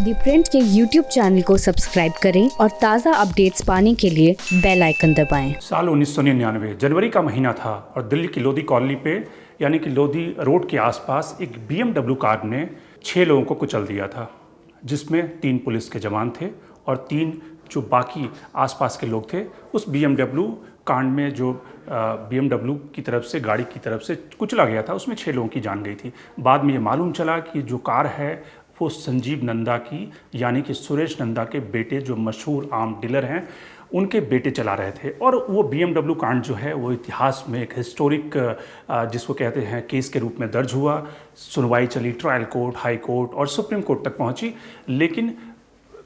दी print के YouTube channel को subscribe करें और ताज़ा अपडेट्स पाने के लिए बेल आइकन दबाएं। साल 1999 जनवरी का महीना था और दिल्ली की लोधी कॉलोनी पे यानी कि लोधी रोड के आसपास एक BMW कार ने 6 लोगों को कुचल दिया था, जिसमें 3 पुलिस के जवान थे और 3 जो बाकी आसपास के लोग थे। उस BMW कांड में जो BMW की तरफ से गाड़ी की तरफ से कुचला गया था, उसमें 6 लोगों की जान गई थी। बाद में ये मालूम चला कि जो कार है वो संजीव नंदा की यानी कि सुरेश नंदा के बेटे जो मशहूर आम डीलर हैं उनके बेटे चला रहे थे। और वो BMW कांड जो है वो इतिहास में एक हिस्टोरिक जिसको कहते हैं केस के रूप में दर्ज हुआ। सुनवाई चली, ट्रायल कोर्ट, हाई कोर्ट और सुप्रीम कोर्ट तक पहुंची, लेकिन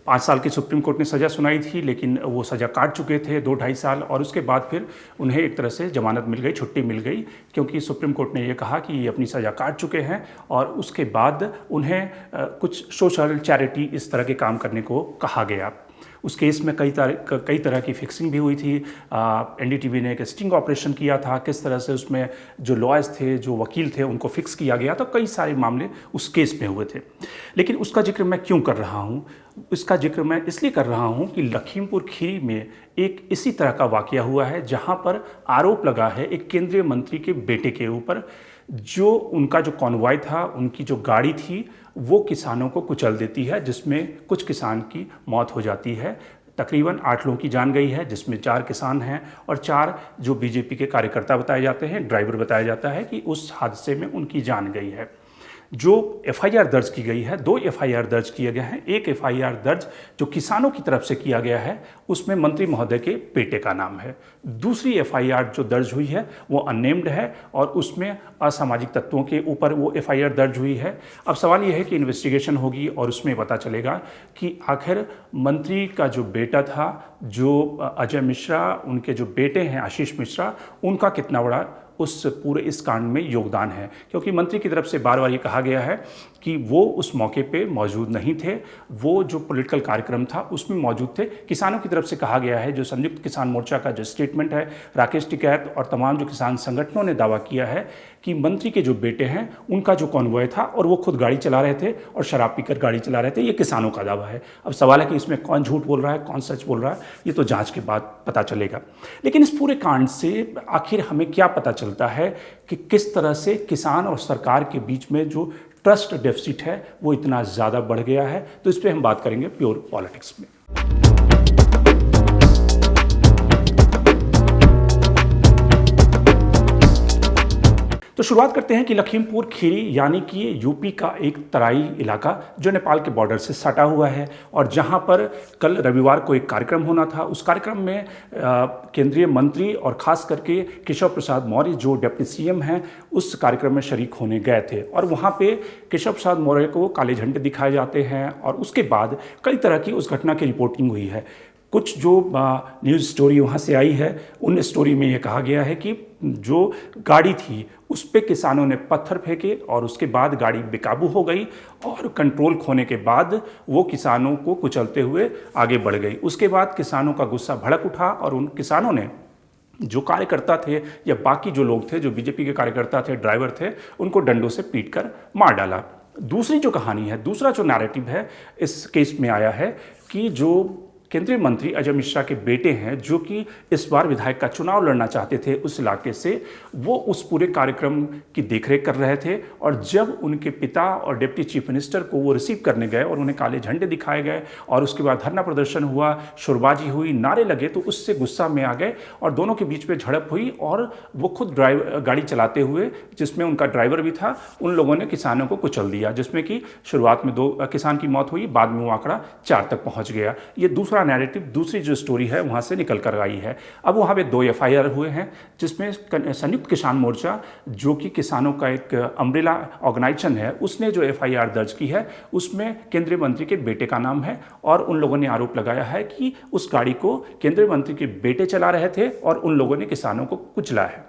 5 साल की सुप्रीम कोर्ट ने सज़ा सुनाई थी, लेकिन वो सज़ा काट चुके थे 2-2.5 साल। और उसके बाद फिर उन्हें एक तरह से जमानत मिल गई, छुट्टी मिल गई, क्योंकि सुप्रीम कोर्ट ने ये कहा कि ये अपनी सज़ा काट चुके हैं। और उसके बाद उन्हें कुछ सोशल चैरिटी इस तरह के काम करने को कहा गया। उस केस में कई तरह की फिक्सिंग भी हुई थी। NDTV ने एक स्टिंग ऑपरेशन किया था, किस तरह से उसमें जो लॉयर्स थे, जो वकील थे, उनको फिक्स किया गया। तो कई सारे मामले उस केस में हुए थे। लेकिन उसका जिक्र मैं क्यों कर रहा हूँ? इसका जिक्र मैं इसलिए कर रहा हूँ कि लखीमपुर खीरी में एक इसी तरह का वाकया हुआ है, जहाँ पर आरोप लगा है एक केंद्रीय मंत्री के बेटे के ऊपर। जो उनका जो कॉन्वॉय था, उनकी जो गाड़ी थी, वो किसानों को कुचल देती है, जिसमें कुछ किसान की मौत हो जाती है। तकरीबन 8 लोगों की जान गई है, जिसमें 4 किसान हैं और 4 जो BJP के कार्यकर्ता बताए जाते हैं, ड्राइवर बताया जाता है कि उस हादसे में उनकी जान गई है। जो FIR दर्ज की गई है, 2 FIR दर्ज किए गए हैं। एक FIR दर्ज जो किसानों की तरफ से किया गया है, उसमें मंत्री महोदय के बेटे का नाम है। दूसरी FIR जो दर्ज हुई है वो अननेम्ड है और उसमें असामाजिक तत्वों के ऊपर वो FIR दर्ज हुई है। अब सवाल ये है कि इन्वेस्टिगेशन होगी और उसमें पता चलेगा कि आखिर मंत्री का जो बेटा था, जो अजय मिश्रा, उनके जो बेटे हैं आशीष मिश्रा, उनका कितना बड़ा उस पूरे इस कांड में योगदान है। क्योंकि मंत्री की तरफ से बार बार ये कहा गया है कि वो उस मौके पे मौजूद नहीं थे, वो जो पॉलिटिकल कार्यक्रम था उसमें मौजूद थे। किसानों की तरफ से कहा गया है, जो संयुक्त किसान मोर्चा का जो स्टेटमेंट है, राकेश टिकैत और तमाम जो किसान संगठनों ने दावा किया है कि मंत्री के जो बेटे हैं उनका जो कॉन्वॉय था और वो खुद गाड़ी चला रहे थे और शराब पीकर गाड़ी चला रहे थे। ये किसानों का दावा है। अब सवाल है कि इसमें कौन झूठ बोल रहा है, कौन सच बोल रहा है, ये तो जांच के बाद पता चलेगा। लेकिन इस पूरे कांड से आखिर हमें क्या पता चलता है कि किस तरह से किसान और सरकार के बीच में जो ट्रस्ट डेफिसिट है वो इतना ज़्यादा बढ़ गया है। तो इस पर हम बात करेंगे प्योर पॉलिटिक्स में। तो शुरुआत करते हैं कि लखीमपुर खीरी यानी कि यूपी का एक तराई इलाका जो नेपाल के बॉर्डर से सटा हुआ है, और जहां पर कल रविवार को एक कार्यक्रम होना था। उस कार्यक्रम में केंद्रीय मंत्री और खास करके केशव प्रसाद मौर्य जो डिप्टी CM हैं, उस कार्यक्रम में शरीक होने गए थे। और वहां पे केशव प्रसाद मौर्य को काले झंडे दिखाए जाते हैं और उसके बाद कई तरह की उस घटना की रिपोर्टिंग हुई है। कुछ जो न्यूज़ स्टोरी वहाँ से आई है, उन स्टोरी में ये कहा गया है कि जो गाड़ी थी उस पे किसानों ने पत्थर फेंके और उसके बाद गाड़ी बेकाबू हो गई और कंट्रोल खोने के बाद वो किसानों को कुचलते हुए आगे बढ़ गई। उसके बाद किसानों का गुस्सा भड़क उठा और उन किसानों ने जो कार्यकर्ता थे या बाकी जो लोग थे, जो BJP के कार्यकर्ता थे, ड्राइवर थे, उनको डंडों से पीट कर मार डाला। दूसरी जो कहानी है, दूसरा जो नैरेटिव है इस केस में आया है कि जो केंद्रीय मंत्री अजय मिश्रा के बेटे हैं, जो कि इस बार विधायक का चुनाव लड़ना चाहते थे उस इलाके से, वो उस पूरे कार्यक्रम की देखरेख कर रहे थे। और जब उनके पिता और डिप्टी चीफ मिनिस्टर को वो रिसीव करने गए और उन्हें काले झंडे दिखाए गए और उसके बाद धरना प्रदर्शन हुआ, शोरबाजी हुई, नारे लगे, तो उससे गुस्सा में आ गए और दोनों के बीच में झड़प हुई। और वो खुद गाड़ी चलाते हुए, जिसमें उनका ड्राइवर भी था, उन लोगों ने किसानों को कुचल दिया, जिसमें कि शुरुआत में 2 किसान की मौत हुई, बाद में वो आंकड़ा 4 तक पहुँच गया। ये दूसरा नैरेटिव, दूसरी जो स्टोरी है वहाँ से निकल कर आई है। अब वहाँ पे 2 FIR हुए हैं, जिसमें संयुक्त किसान मोर्चा जो कि किसानों का एक अम्ब्रेला ऑर्गेनाइजेशन है, उसने जो FIR दर्ज की है उसमें केंद्रीय मंत्री के बेटे का नाम है। और उन लोगों ने आरोप लगाया है कि उस गाड़ी को केंद्रीय मंत्री के बेटे चला रहे थे और उन लोगों ने किसानों को कुचला है।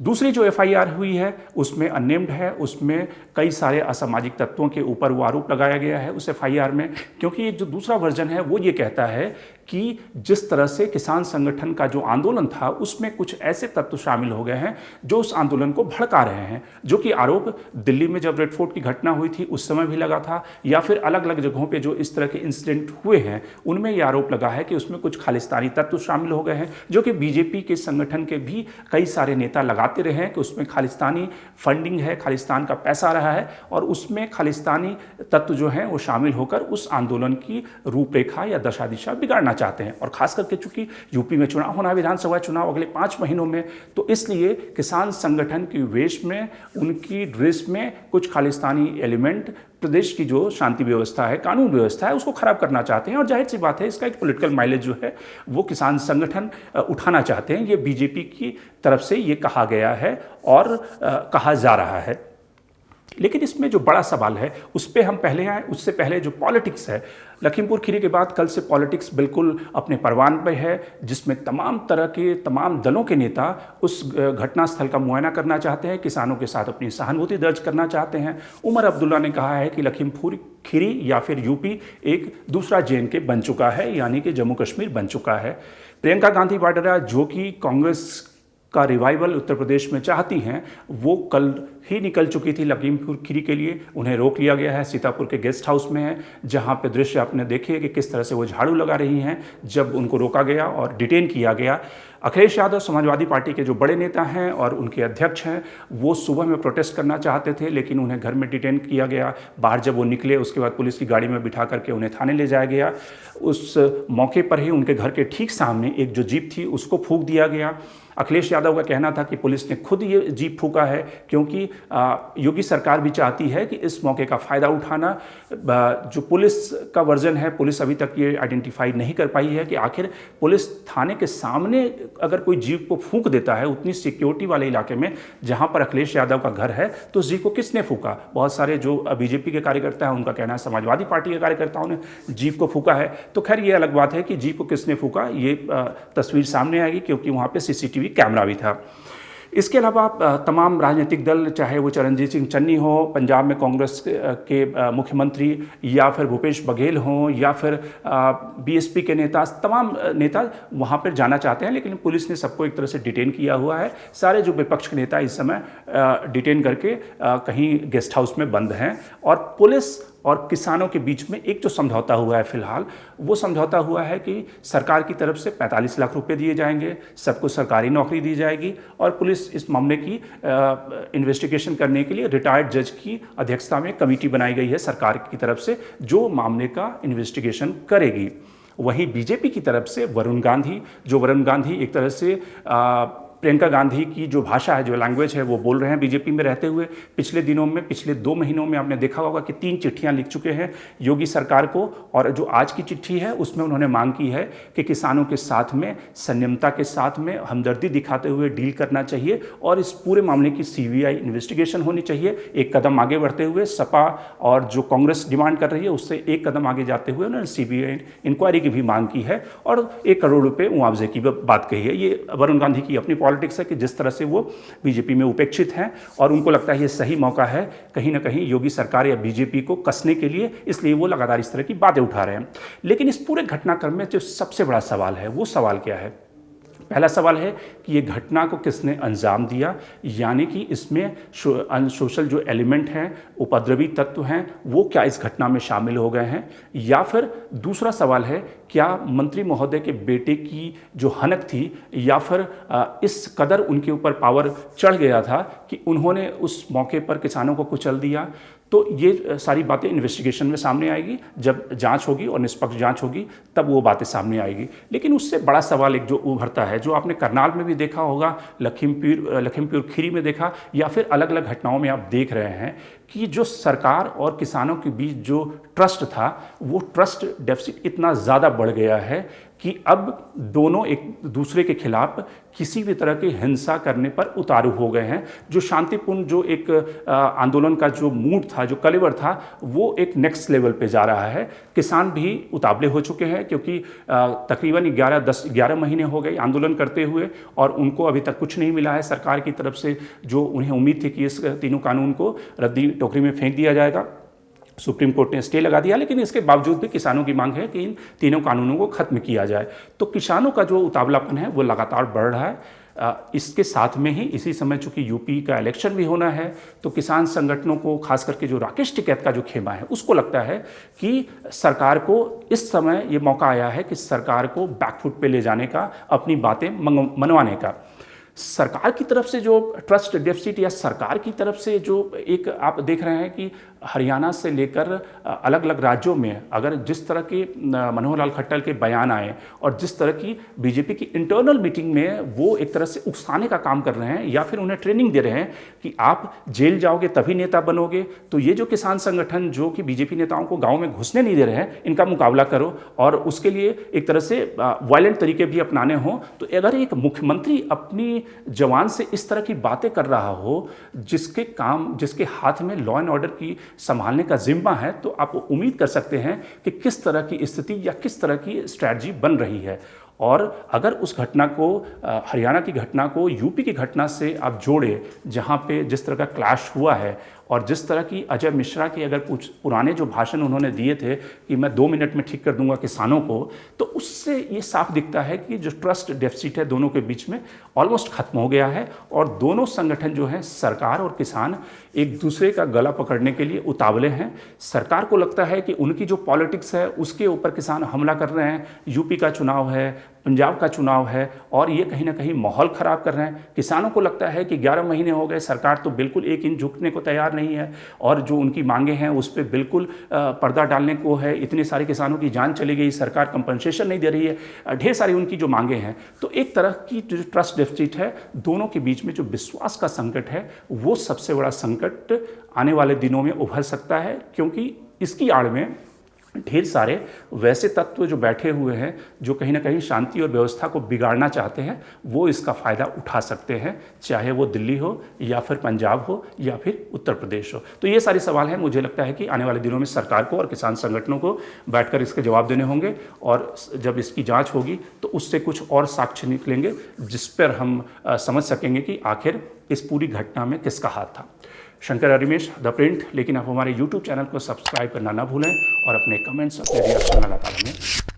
दूसरी जो एफआईआर हुई है उसमें अननेम्ड है, उसमें कई सारे असामाजिक तत्वों के ऊपर वो आरोप लगाया गया है उस एफआईआर में, क्योंकि जो दूसरा वर्जन है वो ये कहता है कि जिस तरह से किसान संगठन का जो आंदोलन था उसमें कुछ ऐसे तत्व शामिल हो गए हैं जो उस आंदोलन को भड़का रहे हैं, जो कि आरोप दिल्ली में जब रेड फोर्ट की घटना हुई थी उस समय भी लगा था, या फिर अलग अलग जगहों पे जो इस तरह के इंसिडेंट हुए हैं उनमें यह आरोप लगा है कि उसमें कुछ खालिस्तानी तत्व शामिल हो गए हैं, जो कि बीजेपी के संगठन के भी कई सारे नेता लगाते रहे हैं कि उसमें खालिस्तानी फंडिंग है, खालिस्तान का पैसा रहा है और उसमें खालिस्तानी तत्व जो हैं वो शामिल होकर उस आंदोलन की रूपरेखा या दशा दिशा बिगाड़ना चाहते हैं। और खास करके चूंकि यूपी में चुनाव होना है, विधानसभा चुनाव अगले 5 महीनों में, तो इसलिए किसान संगठन की वेश में, उनकी ड्रेस में कुछ खालिस्तानी एलिमेंट प्रदेश की जो शांति व्यवस्था है, कानून व्यवस्था है, उसको खराब करना चाहते हैं। और जाहिर सी बात है इसका एक पॉलिटिकल माइलेज जो है वो किसान संगठन उठाना चाहते हैं। ये बीजेपी की तरफ से ये कहा गया है और कहा जा रहा है। लेकिन इसमें जो बड़ा सवाल है उस पर हम पहले आए, उससे पहले जो पॉलिटिक्स है, लखीमपुर खीरी के बाद कल से पॉलिटिक्स बिल्कुल अपने परवान पे है, जिसमें तमाम तरह के तमाम दलों के नेता उस घटनास्थल का मुआयना करना चाहते हैं, किसानों के साथ अपनी सहानुभूति दर्ज करना चाहते हैं। उमर अब्दुल्ला ने कहा है कि लखीमपुर खीरी या फिर यूपी एक दूसरा JNK बन चुका है, यानी कि जम्मू कश्मीर बन चुका है। प्रियंका गांधी वाड्रा जो कि कांग्रेस का रिवाइवल उत्तर प्रदेश में चाहती हैं, वो कल ही निकल चुकी थी लखीमपुर खीरी के लिए। उन्हें रोक लिया गया है, सीतापुर के गेस्ट हाउस में है, जहां पे दृश्य आपने देखे कि किस तरह से वो झाड़ू लगा रही हैं जब उनको रोका गया और डिटेन किया गया। अखिलेश यादव समाजवादी पार्टी के जो बड़े नेता हैं और उनके अध्यक्ष हैं, वो सुबह में प्रोटेस्ट करना चाहते थे लेकिन उन्हें घर में डिटेन किया गया। बाहर जब वो निकले उसके बाद पुलिस की गाड़ी में बिठा करके उन्हें थाने ले जाया गया। उस मौके पर ही उनके घर के ठीक सामने एक जो जीप थी उसको फूंक दिया गया। अखिलेश यादव का कहना था कि पुलिस ने खुद ये जीप फूंका है क्योंकि योगी सरकार भी चाहती है कि इस मौके का फ़ायदा उठाना। जो पुलिस का वर्जन है, पुलिस अभी तक ये आइडेंटिफाई नहीं कर पाई है कि आखिर पुलिस थाने के सामने अगर कोई जीप को फूंक देता है उतनी सिक्योरिटी वाले इलाके में जहां पर अखिलेश यादव का घर है, तो जीप को किसने फूंका? बहुत सारे जो बीजेपी के कार्यकर्ता हैं उनका कहना है समाजवादी पार्टी के कार्यकर्ताओं ने जीप को फूंका है। तो खैर ये अलग बात है कि जीप को किसने फूंका, ये तस्वीर सामने आएगी क्योंकि वहाँ पर CCTV कैमरा भी था। इसके अलावा तमाम राजनीतिक दल, चाहे वो चरणजीत सिंह चन्नी हो पंजाब में कांग्रेस के मुख्यमंत्री, या फिर भूपेश बघेल हों, या फिर BSP के नेता, तमाम नेता वहाँ पर जाना चाहते हैं लेकिन पुलिस ने सबको एक तरह से डिटेन किया हुआ है। सारे जो विपक्ष के नेता इस समय डिटेन करके कहीं गेस्ट हाउस में बंद हैं। और पुलिस और किसानों के बीच में एक जो समझौता हुआ है फिलहाल, वो समझौता हुआ है कि सरकार की तरफ से 45 लाख रुपए दिए जाएंगे, सबको सरकारी नौकरी दी जाएगी और पुलिस इस मामले की इन्वेस्टिगेशन करने के लिए रिटायर्ड जज की अध्यक्षता में कमेटी बनाई गई है सरकार की तरफ से, जो मामले का इन्वेस्टिगेशन करेगी। वहीं बीजेपी की तरफ से वरुण गांधी एक तरह से प्रियंका गांधी की जो भाषा है, जो लैंग्वेज है, वो बोल रहे हैं बीजेपी में रहते हुए। पिछले 2 महीनों में आपने देखा होगा कि 3 चिट्ठियां लिख चुके हैं योगी सरकार को, और जो आज की चिट्ठी है उसमें उन्होंने मांग की है कि किसानों के साथ में संयमता के साथ में हमदर्दी दिखाते हुए डील करना चाहिए और इस पूरे मामले की CBI इन्वेस्टिगेशन होनी चाहिए। एक कदम आगे बढ़ते हुए सपा और जो कांग्रेस डिमांड कर रही है उससे एक कदम आगे जाते हुए उन्होंने CBI इंक्वायरी की भी मांग की है और 1 करोड़ रुपये मुआवजे की बात कही है। ये वरुण गांधी की अपनी पॉलिटिक्स है कि जिस तरह से वो बीजेपी में उपेक्षित हैं और उनको लगता है ये सही मौका है कहीं ना कहीं योगी सरकार या बीजेपी को कसने के लिए, इसलिए वो लगातार इस तरह की बातें उठा रहे हैं। लेकिन इस पूरे घटनाक्रम में जो सबसे बड़ा सवाल है वो सवाल क्या है? पहला सवाल है कि ये घटना को किसने अंजाम दिया, यानी कि इसमें सोशल जो एलिमेंट हैं, उपद्रवी तत्व हैं, वो क्या इस घटना में शामिल हो गए हैं? या फिर दूसरा सवाल है, क्या मंत्री महोदय के बेटे की जो हनक थी या फिर इस कदर उनके ऊपर पावर चढ़ गया था कि उन्होंने उस मौके पर किसानों को कुचल दिया? तो ये सारी बातें इन्वेस्टिगेशन में सामने आएगी, जब जांच होगी और निष्पक्ष जांच होगी तब वो बातें सामने आएगी। लेकिन उससे बड़ा सवाल एक जो उभरता है, जो आपने करनाल में भी देखा होगा, लखीमपुर खीरी में देखा, या फिर अलग अलग घटनाओं में आप देख रहे हैं कि जो सरकार और किसानों के बीच जो ट्रस्ट था वो ट्रस्ट डेफिसिट इतना ज़्यादा बढ़ गया है कि अब दोनों एक दूसरे के खिलाफ किसी भी तरह की हिंसा करने पर उतारू हो गए हैं। जो शांतिपूर्ण जो एक आंदोलन का जो मूड था, जो कलेवर था, वो एक नेक्स्ट लेवल पे जा रहा है। किसान भी उतावले हो चुके हैं क्योंकि तकरीबन 11 महीने हो गए आंदोलन करते हुए और उनको अभी तक कुछ नहीं मिला है सरकार की तरफ से। जो उन्हें उम्मीद थी कि इस तीनों कानून को रद्दी टोकरी में फेंक दिया जाएगा, सुप्रीम कोर्ट ने स्टे लगा दिया, लेकिन इसके बावजूद भी किसानों की मांग है कि इन तीनों कानूनों को खत्म किया जाए। तो किसानों का जो उतावलापन है वो लगातार बढ़ रहा है। इसके साथ में ही इसी समय चूंकि यूपी का इलेक्शन भी होना है, तो किसान संगठनों को, खास करके जो राकेश टिकैत का जो खेमा है, उसको लगता है कि सरकार को इस समय ये मौका आया है कि सरकार को बैकफुट पे ले जाने का, अपनी बातें मनवाने का। सरकार की तरफ से जो ट्रस्ट डेफिसिट या सरकार की तरफ से जो एक आप देख रहे हैं कि हरियाणा से लेकर अलग अलग राज्यों में अगर जिस तरह के मनोहर लाल खट्टर के बयान आए और जिस तरह की बीजेपी की इंटरनल मीटिंग में वो एक तरह से उकसाने का काम कर रहे हैं या फिर उन्हें ट्रेनिंग दे रहे हैं कि आप जेल जाओगे तभी नेता बनोगे, तो ये जो किसान संगठन जो कि बीजेपी नेताओं को गाँव में घुसने नहीं दे रहे हैं, इनका मुकाबला करो और उसके लिए एक तरह से वायलेंट तरीके भी अपनाने हों। तो अगर एक मुख्यमंत्री अपनी जवान से इस तरह की बातें कर रहा हो, जिसके हाथ में लॉ एंड ऑर्डर की संभालने का जिम्मा है, तो आप उम्मीद कर सकते हैं कि किस तरह की स्थिति या किस तरह की स्ट्रैटेजी बन रही है। और अगर उस घटना को, हरियाणा की घटना को यूपी की घटना से आप जोड़े, जहाँ पे जिस तरह का क्लैश हुआ है और जिस तरह की अजय मिश्रा के अगर कुछ पुराने जो भाषण उन्होंने दिए थे कि मैं 2 मिनट में ठीक कर दूंगा किसानों को, तो उससे ये साफ दिखता है कि जो ट्रस्ट डेफिसिट है दोनों के बीच में ऑलमोस्ट खत्म हो गया है और दोनों संगठन जो हैं, सरकार और किसान, एक दूसरे का गला पकड़ने के लिए उतावले हैं। सरकार को लगता है कि उनकी जो पॉलिटिक्स है उसके ऊपर किसान हमला कर रहे हैं। यूपी का चुनाव है, पंजाब का चुनाव है और ये कहीं ना कहीं माहौल ख़राब कर रहे हैं। किसानों को लगता है कि 11 महीने हो गए, सरकार तो बिल्कुल एक इंच झुकने को तैयार नहीं है और जो उनकी मांगे हैं उस पर बिल्कुल पर्दा डालने को है। इतने सारे किसानों की जान चली गई, सरकार कंपनसेशन नहीं दे रही है, ढेर सारी उनकी जो मांगे हैं। तो एक तरह की जो ट्रस्ट डेफिसिट है, दोनों के बीच में जो विश्वास का संकट है, वो सबसे बड़ा संकट आने वाले दिनों में उभर सकता है, क्योंकि इसकी आड़ में ढेर सारे वैसे तत्व जो बैठे हुए हैं, जो कहीं ना कहीं शांति और व्यवस्था को बिगाड़ना चाहते हैं, वो इसका फ़ायदा उठा सकते हैं, चाहे वो दिल्ली हो या फिर पंजाब हो या फिर उत्तर प्रदेश हो। तो ये सारे सवाल हैं। मुझे लगता है कि आने वाले दिनों में सरकार को और किसान संगठनों को बैठकर इसके जवाब देने होंगे और जब इसकी जाँच होगी तो उससे कुछ और साक्ष्य निकलेंगे जिस पर हम समझ सकेंगे कि आखिर इस पूरी घटना में किसका हाथ था। Shankar Arimesh, the print. लेकिन आप हमारे YouTube चैनल को सब्सक्राइब करना ना भूलें और अपने कमेंट्स, अपने रिएक्शन लगातार हमें